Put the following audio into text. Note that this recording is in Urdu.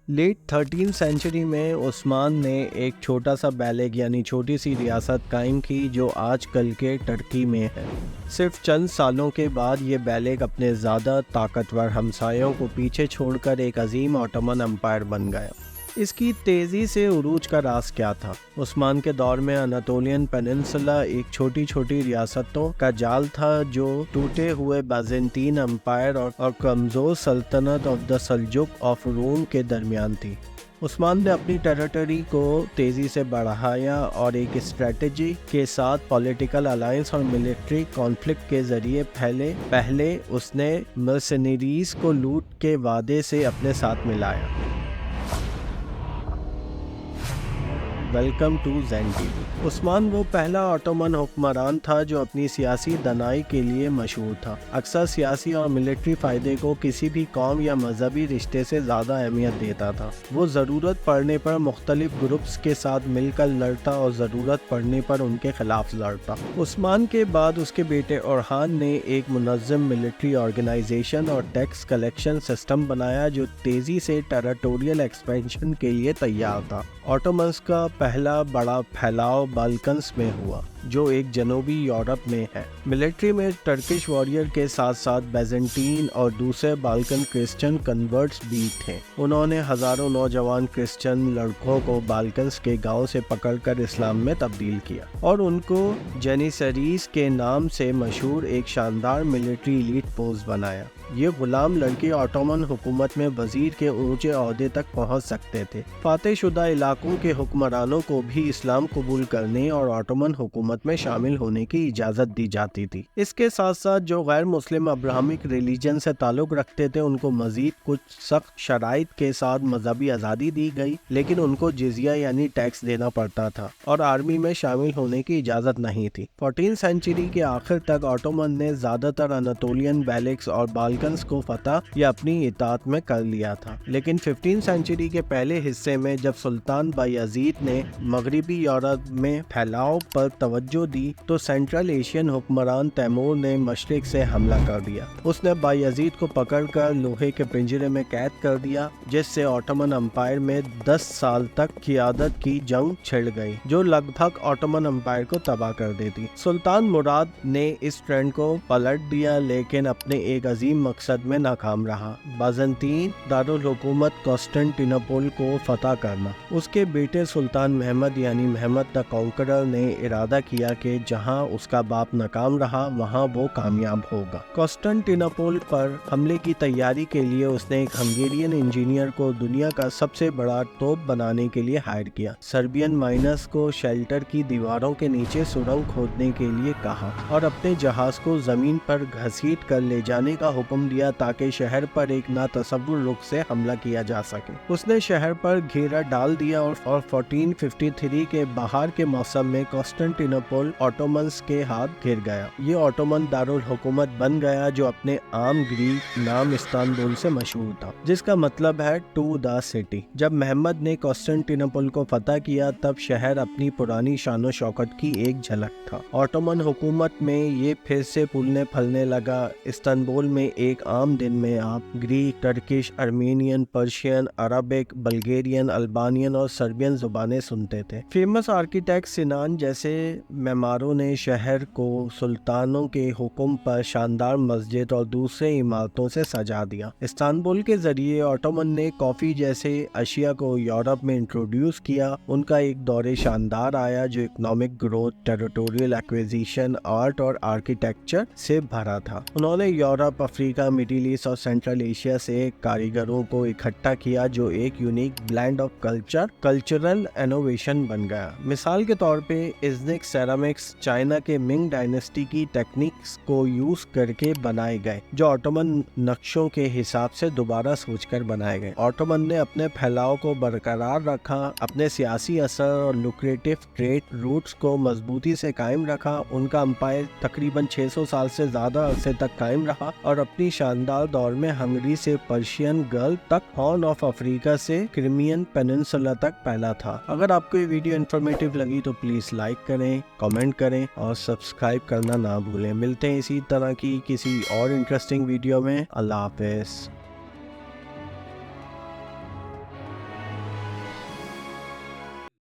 لیٹ 13 سینچری میں عثمان نے ایک چھوٹا سا بیلگ یعنی چھوٹی سی ریاست قائم کی جو آج کل کے ترکی میں ہے۔ صرف چند سالوں کے بعد یہ بیلگ اپنے زیادہ طاقتور ہمسایوں کو پیچھے چھوڑ کر ایک عظیم آٹومن امپائر بن گیا۔ اس کی تیزی سے عروج کا راز کیا تھا؟ عثمان کے دور میں اناطولین پیننسولا ایک چھوٹی ریاستوں کا جال تھا جو ٹوٹے ہوئے بیزنطین امپائر اور کمزور سلطنت آف دا سلجوق آف روم کے درمیان تھی۔ عثمان نے اپنی ٹیریٹری کو تیزی سے بڑھایا اور ایک اسٹریٹجی کے ساتھ پولیٹیکل الائنس اور ملٹری کانفلکٹ کے ذریعے پہلے اس نے مرسنریز کو لوٹ کے وعدے سے اپنے ساتھ ملایا۔ ویلکم ٹو زین ٹی وی۔ عثمان وہ پہلا آٹومن حکمران تھا جو اپنی سیاسی دانائی کے لیے مشہور تھا۔ اکثر سیاسی اور ملٹری فائدے کو کسی بھی قوم یا مذہبی رشتے سے زیادہ اہمیت دیتا تھا۔ وہ ضرورت پڑنے پر مختلف گروپس کے ساتھ مل کر لڑتا اور ضرورت پڑنے پر ان کے خلاف لڑتا۔ عثمان کے بعد اس کے بیٹے اورحان نے ایک منظم ملٹری آرگنائزیشن اور ٹیکس کلیکشن سسٹم بنایا جو تیزی سے ٹیریٹوریل ایکسپینشن کے لیے تیار تھا۔ آٹومنز کا پہلا بڑا پھیلاؤ بالکنز میں ہوا جو ایک جنوبی یورپ میں ہے۔ ملٹری میں ٹرکش واریر کے ساتھ ساتھ بیزنٹین اور دوسرے بالکن کرسچن کنورٹس بھی تھے۔ انہوں نے ہزاروں نوجوان کرسچن لڑکوں کو بالکنز کے گاؤں سے پکڑ کر اسلام میں تبدیل کیا اور ان کو جینیسریز کے نام سے مشہور ایک شاندار ملٹری ایلیٹ پوسٹ بنایا۔ یہ غلام لڑکے آٹومن حکومت میں وزیر کے اونچے عہدے تک پہنچ سکتے تھے۔ فاتح شدہ علاقوں کے حکمرانوں کو بھی اسلام قبول کرنے اور آٹومن حکومت میں شامل ہونے کی اجازت دی جاتی تھی۔ اس کے ساتھ ساتھ جو غیر مسلم ابراہمک ریلیجن سے تعلق رکھتے تھے ان کو مزید کچھ سخت شرائط کے ساتھ مذہبی آزادی دی گئی، لیکن ان کو جزیہ یعنی ٹیکس دینا پڑتا تھا اور آرمی میں شامل ہونے کی اجازت نہیں تھی۔ 14 سینچری کے آخر تک آٹومن نے زیادہ تر اناطولین بیلکس اور بالکنز کو فتح یا اپنی اطاعت میں کر لیا تھا، لیکن 15 سینچری کے پہلے حصے میں جب سلطان بایزید نے مغربی یورپ میں پھیلاؤ پر توجہ دی تو سینٹرل ایشین حکمران تیمور نے مشرق سے حملہ کر دیا۔ اس نے بایزید کو پکڑ کر لوہے کے پنجرے میں قید کر دیا، جس سے آٹومن امپائر میں 10 سال تک قیادت کی جنگ چھڑ گئی جو لگ بھگ آٹومن امپائر کو تباہ کر دیتی۔ سلطان مراد نے اس ٹرینڈ کو پلٹ دیا لیکن اپنے ایک عظیم مقصد میں ناکام رہا، بیزنطین دارالحکومت قسطنطنیپل کو فتح کرنا۔ اس کے بیٹے سلطان محمد یعنی محمد دا کانکرر نے ارادہ کیا کہ جہاں اس کا باپ ناکام رہا وہاں وہ کامیاب ہوگا۔ قسطنطنیپل پر حملے کی تیاری کے لیے اس نے ایک ہنگیرین انجینئر کو دنیا کا سب سے بڑا توپ بنانے کے لیے ہائر کیا۔ سربین مائنرز کو شیلٹر کی دیواروں کے نیچے سرنگ کھودنے کے لیے کہا اور اپنے جہاز کو زمین پر گھسیٹ کر لے جانے کا حکم دیا تاکہ شہر پر ایک ناتصور رخ سے حملہ کیا جا سکے۔ اس نے شہر پر گھیرا ڈال دیا اور 1453 کے بہار کے موسم میں قسطنطنیپل آٹومنز کے ہاتھ گر گیا۔ یہ آٹومن دارالحکومت بن گیا جو اپنے عام گریک نام استنبول سے مشہور تھا، جس کا مطلب ہے ٹو دا سٹی۔ جب محمد نے قسطنطنیپل کو فتح کیا تب شہر اپنی پرانی شان و شوکت کی ایک جھلک تھا۔ آٹومن حکومت میں یہ پھر سے پھولنے پھلنے لگا۔ استنبول میں ایک عام دن میں آپ گریک، ٹرکش، ارمینین، پرشین، عربک، بلگیرین، البانین اور سربین زبانیں سنتے تھے۔ فیمس آرکیٹیکٹ سنان جیسے معماروں نے شہر کو سلطانوں کے حکم پر شاندار مسجد اور دوسرے عمارتوں سے سجا دیا۔ استنبول کے ذریعے آٹومن نے کافی جیسے اشیاء کو یورپ میں انٹروڈیوس کیا۔ ان کا ایک دور شاندار آیا جو economic growth, territorial acquisition, art اور آرکیٹیکچر سے بھرا تھا۔ انہوں نے یورپ، افریقہ، مڈل ایسٹ اور سینٹرل ایشیا سے کاریگروں کو اکٹھا کیا جو ایک unique blend of cultural innovation بن گیا۔ مثال کے طور پہ ازنک سیرامکس چائنا کے منگ ڈائنیسٹی کی ٹیکنیکس کو یوز کر کے بنائے گئے جو آٹومن نقشوں کے حساب سے دوبارہ سوچ کر بنائے گئے۔ آٹومن نے اپنے پھیلاؤ کو برقرار رکھا، اپنے سیاسی اثر اور لوکریٹو ٹریڈ روٹس کو مضبوطی سے قائم رکھا۔ ان کا امپائر تقریباً 600 سال سے زیادہ عرصے تک قائم رہا اور اپنی شاندار دور میں ہنگری سے پرشین گلف تک، ہارن آف افریقہ سے کرائمین پیننسولا تک پھیلا تھا۔ اگر آپ کو یہ ویڈیو انفارمیٹو لگی تو پلیز لائک کریں، کامنٹ کریں اور سبسکرائب کرنا نہ بھولیں۔ ملتے ہیں اسی طرح کی کسی اور انٹرسٹنگ ویڈیو میں۔ اللہ حافظ۔